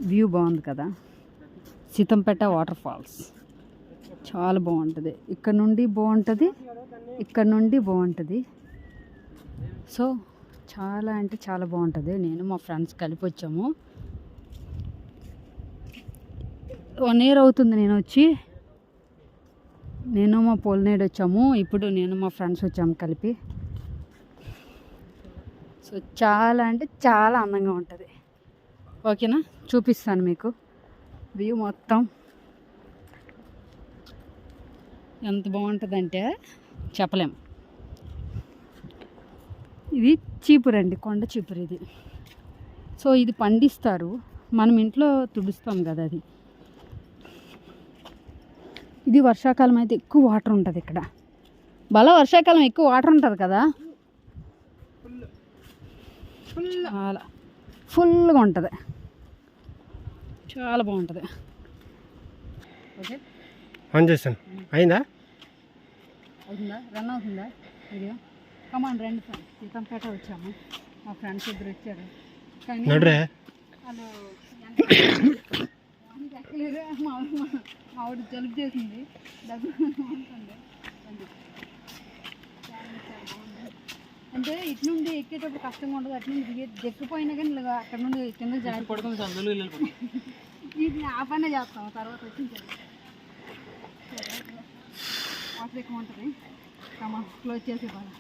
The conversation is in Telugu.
వ్యూ బాగుంది కదా. సీతంపేట వాటర్ ఫాల్స్ చాలా బాగుంటుంది. ఇక్కడ నుండి బాగుంటుంది, ఇక్కడ నుండి బాగుంటుంది. సో చాలా అంటే చాలా బాగుంటుంది. నేను మా ఫ్రెండ్స్ కలిపి వచ్చాము. 1 year అవుతుంది నేను వచ్చి. నేను మా పోలినేడు వచ్చాము. ఇప్పుడు నేను మా ఫ్రెండ్స్ వచ్చాము కలిపి. సో చాలా అంటే చాలా అందంగా ఉంటుంది. ఓకేనా, చూపిస్తాను మీకు వ్యూ మొత్తం. ఎంత బాగుంటుందంటే చెప్పలేము. ఇది చీపురు అండి, కొండ చీపురు ఇది. సో ఇది పండిస్తారు, మనం ఇంట్లో తుడుస్తాం కదా అది. ఇది వర్షాకాలం అయితే ఎక్కువ వాటర్ ఉంటుంది ఇక్కడ. వర్షాకాలం ఎక్కువ వాటర్ ఉంటుంది కదా, చాలా ఫుల్గా ఉంటుంది, చాలా బాగుంటుంది. ఓకే, ఆన్ చేస్తాను. అయిందా రన్ అవుతుందా వీడియో? కమాన్ రండి ఫ్రెండ్స్, సీతంపేట వచ్చాము. మా ఫ్రెండ్స్ ఇద్దరు వచ్చారు కానీ వాళ్ళు ఎక్కలేరు. మావిడ జలుబు చేసింది, దగ్గర అంటే ఇటు నుండి ఎక్కేటప్పుడు కష్టంగా ఉండదు, అటు నుండి ఎక్కిపోయినా కానీ అక్కడ నుండి కింద జారి పడుతుంది. వీటిని ఆ పనే చేస్తాము, తర్వాత వచ్చింది వాటర్ ఎక్కువ ఉంటుంది. క్లోజ్ చేసే బాగా